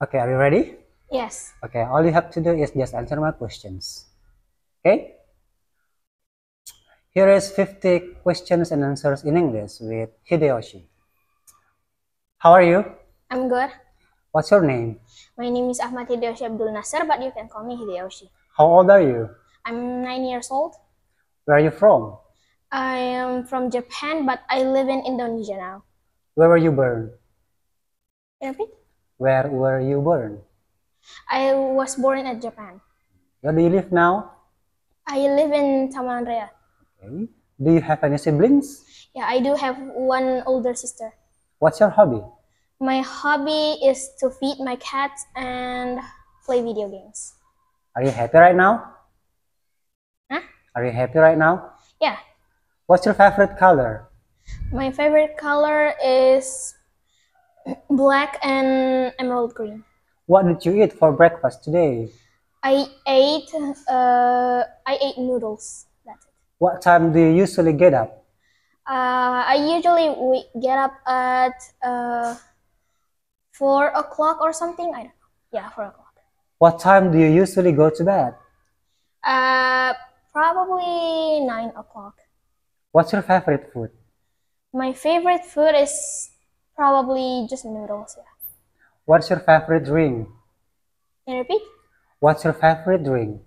Okay, are you ready? Yes. Okay, all you have to do is just answer my questions. Okay? Here is 50 questions and answers in English with Hideyoshi. How are you? I'm good. What's your name? My name is Ahmad Hideyoshi Abdul Nasser, but you can call me Hideyoshi. How old are you? I'm 9 years old. Where are you from? I am from Japan, but I live in Indonesia now. Where were you born? Repeat? Where were you born? I was born at Japan. Where do you live now? I live in Tamanraya. Okay. Do you have any siblings? Yeah, I do have one older sister. What's your hobby? My hobby is to feed my cats and play video games. Are you happy right now? Huh? Are you happy right now? Yeah. What's your favorite color? My favorite color is black and emerald green. What did you eat for breakfast today? I ate noodles. That's it. What time do you usually get up? I usually get up at 4 o'clock or something. I don't know. Yeah, 4 o'clock. What time do you usually go to bed? Probably 9 o'clock. What's your favorite food? My favorite food is probably just noodles. Yeah. What's your favorite drink? Can you repeat? What's your favorite drink?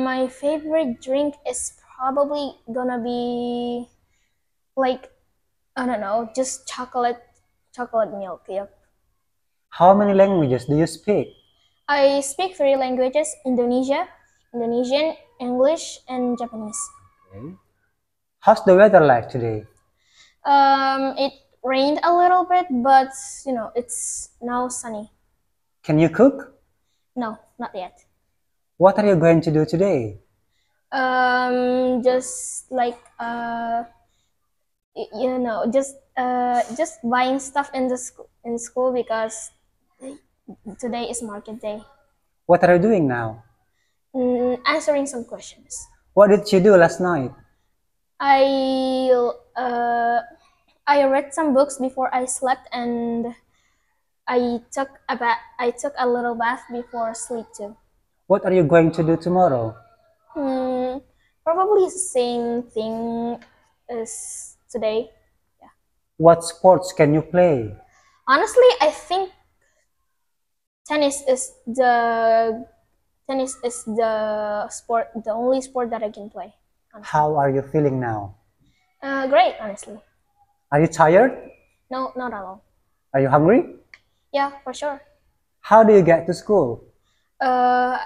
My favorite drink is probably gonna be like, I don't know, just chocolate milk. Yep. How many languages do you speak? I speak 3 languages: Indonesian, English, and Japanese. Okay. How's the weather like today? It rained a little bit, but it's now sunny. Can you cook? No, not yet. What are you going to do today? Just like just buying stuff in the school because today is market day. What are you doing now? Answering some questions. What did you do last night? I uh, I read some books before I slept, and I took a little bath before sleep too. What are you going to do tomorrow? Probably the same thing as today. Yeah. What sports can you play? Honestly, I think tennis is the sport, the only sport that I can play. Honestly. How are you feeling now? Great, honestly. Are you tired? No, not at all. Are you hungry? Yeah, for sure. How do you get to school? Uh,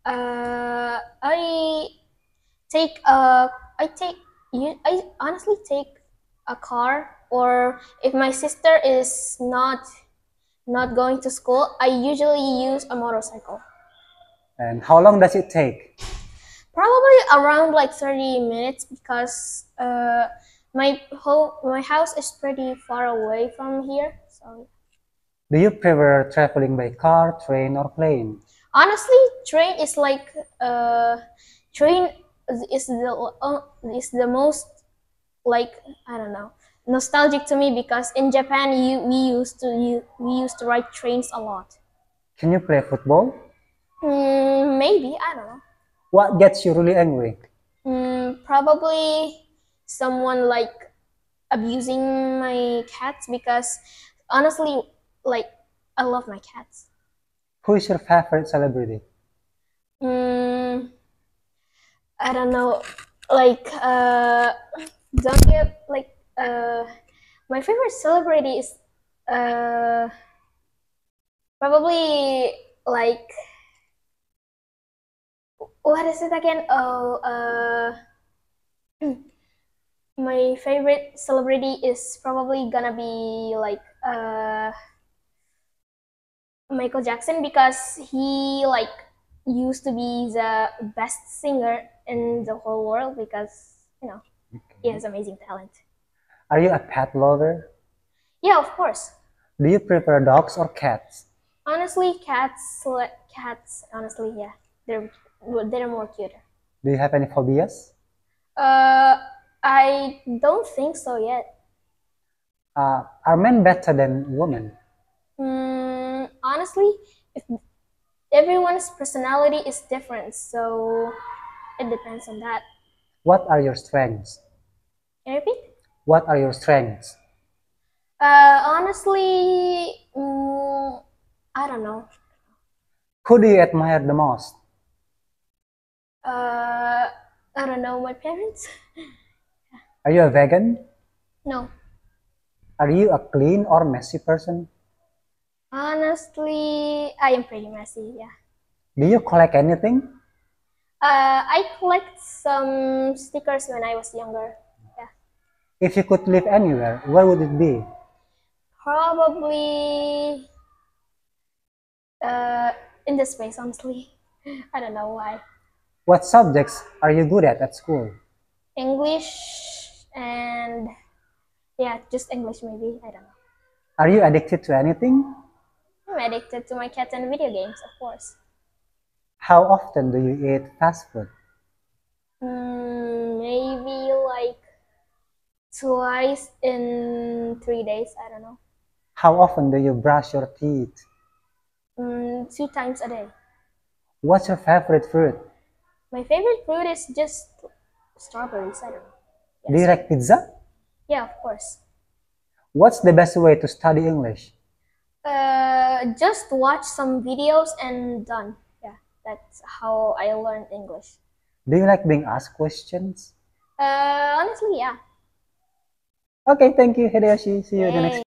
I take I honestly take a car, or if my sister is not going to school, I usually use a motorcycle. And how long does it take? Probably around like 30 minutes because my house is pretty far away from here. So Do you prefer traveling by car, train, or plane? honestly, train is the most, like, I don't know, nostalgic to me because in Japan we used to ride trains a lot. Can you play football? Maybe, I don't know. What gets you really angry? Probably someone like abusing my cats because honestly, like, I love my cats. Who is your favorite celebrity? I don't know, like, don't get like my favorite celebrity is uh probably like, what is it again? Oh, my favorite celebrity is probably gonna be like Michael Jackson because he like used to be the best singer in the whole world because he has amazing talent. Are you a pet lover? Yeah, of course. Do you prefer dogs or cats? Honestly, cats. Honestly, yeah, they're more cuter. Do you have any phobias? I don't think so yet. Are men better than women? Honestly, if everyone's personality is different, so it depends on that. What are your strengths? Can you repeat? What are your strengths? Honestly, I don't know. Who do you admire the most? I don't know, my parents? Are you a vegan? No. Are you a clean or messy person? Honestly, I am pretty messy, yeah. Do you collect anything? I collect some stickers when I was younger. Yeah. If you could live anywhere, where would it be? Probably uh, in the space, honestly. I don't know why. What subjects are you good at school? English and yeah, just English maybe. I don't know. Are you addicted to anything? I'm addicted to my cat and video games, of course. How often do you eat fast food? Maybe like twice in 3 days. I don't know. How often do you brush your teeth? 2 times a day. What's your favorite fruit? My favorite fruit is just strawberries. I don't know. Do you Yes. like pizza? Yeah, of course. What's the best way to study English? Just watch some videos and done. Yeah, that's how I learned English. Do you like being asked questions? Honestly, yeah. Okay, thank you, Hideyoshi. See you in the next Yay.